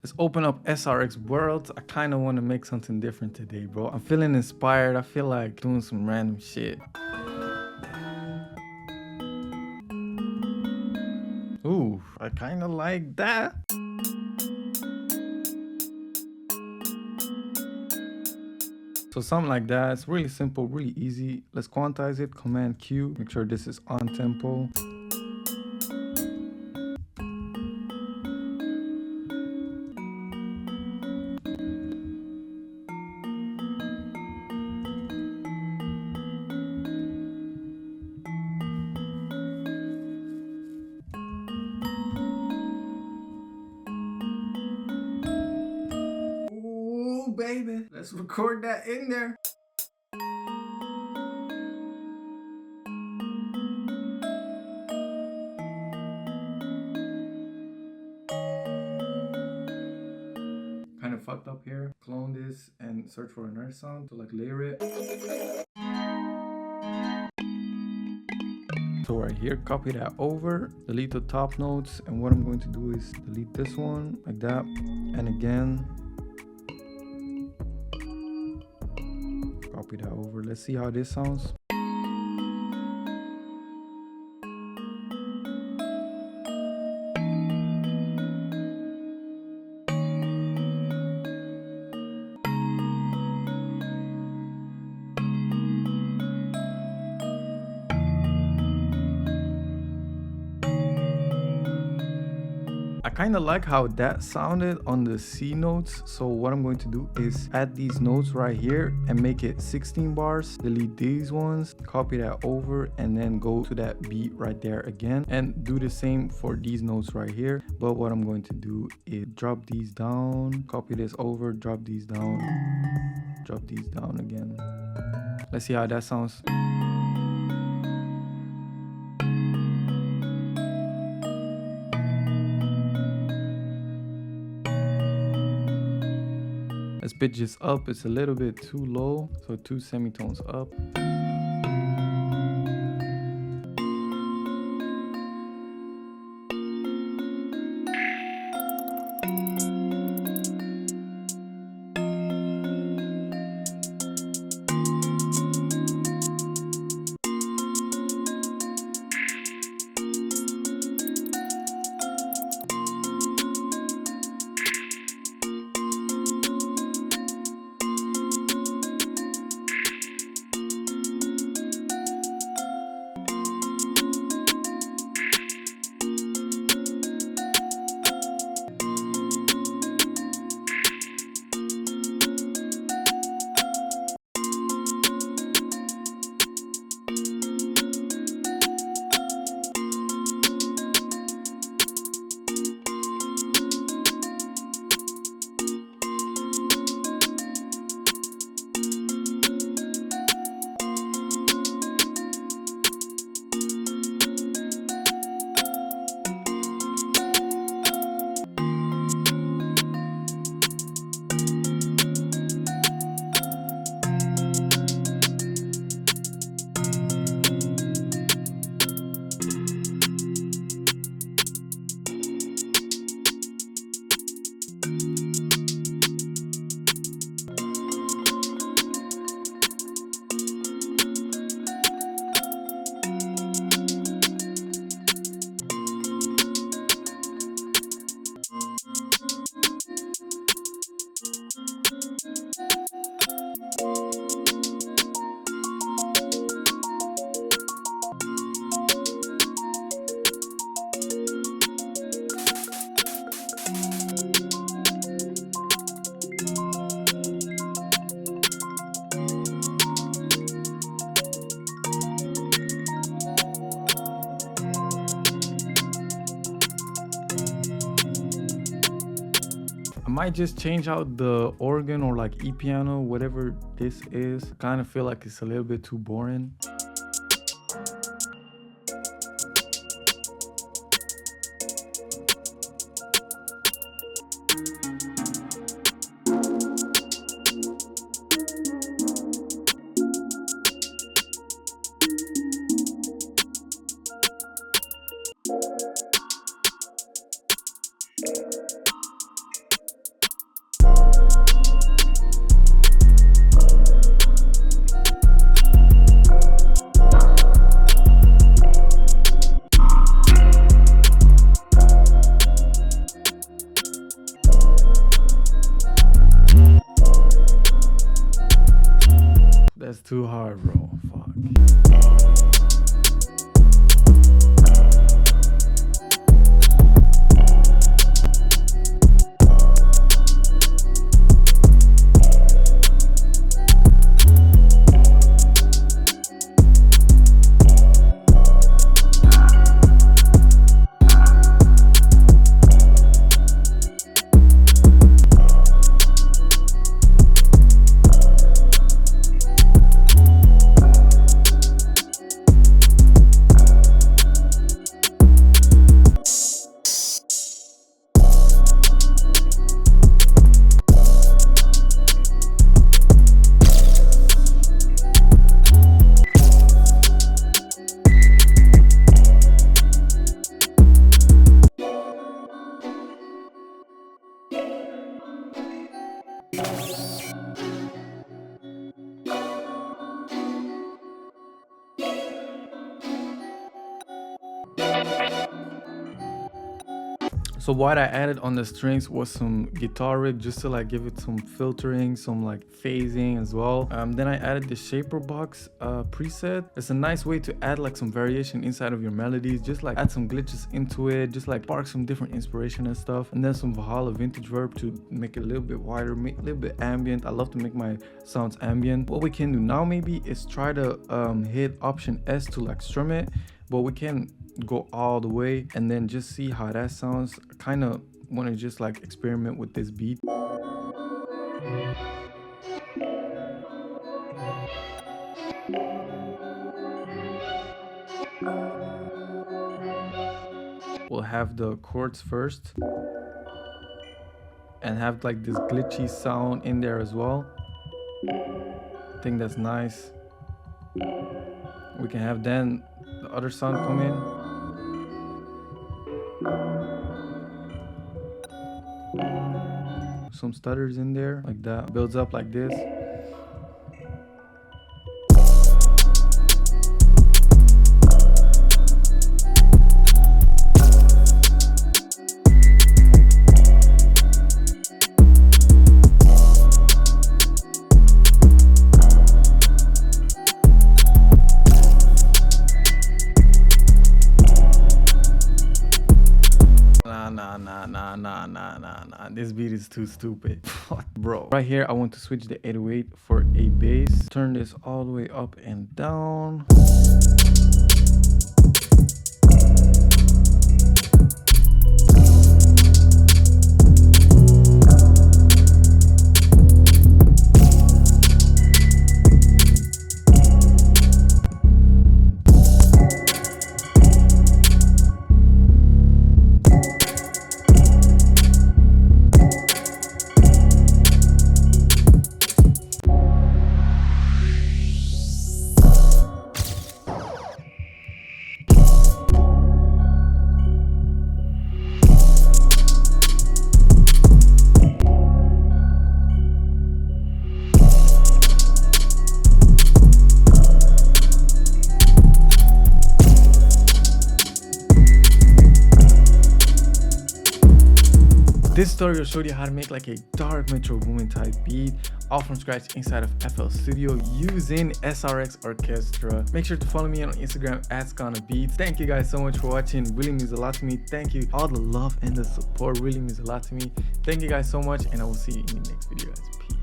Let's open up SRX Worlds. I kind of want to make something different today, bro. I'm feeling inspired. I feel like doing some random shit. Ooh, I kind of like that. So something like that. It's really simple, really easy. Let's quantize it. Command Q. Make sure this is on tempo. Ooh, baby. Let's record that in there. Kind of fucked up here. Clone this and search for another sound to like layer it. So right here, copy that over, delete the top notes, and what I'm going to do is delete this one like that, and again copy that over. Let's see how this sounds. I kind of like how that sounded on the C notes. So what I'm going to do is add these notes right here and make it 16 bars. Delete these ones, copy that over, and then go to that beat right there again and do the same for these notes right here. But what I'm going to do is drop these down, copy this over, drop these down, drop these down again. Let's see how that sounds. Let's pitch this up. It's a little bit too low, so 2 semitones up. I might just change out the organ or like E-piano, whatever this is. I kind of feel like it's a little bit too boring. That's too hard, bro. Fuck. So what I added on the strings was some guitar rig just to like give it some filtering, some like phasing as well. Then I added the shaper box preset. It's a nice way to add like some variation inside of your melodies, just like add some glitches into it, just like spark some different inspiration and stuff. And then some Valhalla vintage verb to make it a little bit wider, make a little bit ambient. I love to make my sounds ambient. What we can do now maybe is try to hit Option S to like strum it, but we can go all the way and then just see how that sounds. Kind of want to just like experiment with this beat. We'll have the chords first and have like this glitchy sound in there as well. I think that's nice. We can have then the other sound come in. Some stutters in there, like that. Builds up like this. Nah. This beat is too stupid. Fuck, bro. Right here, I want to switch the 808 for a bass. Turn this all the way up and down. This tutorial showed you how to make like a dark Metro Boomin type beat all from scratch inside of FL Studio using SRX Orchestra. Make sure to follow me on Instagram at SkanaBeats. Thank you guys so much for watching. Really means a lot to me. Thank you. All the love and the support really means a lot to me. Thank you guys so much, and I will see you in the next video, guys. Peace.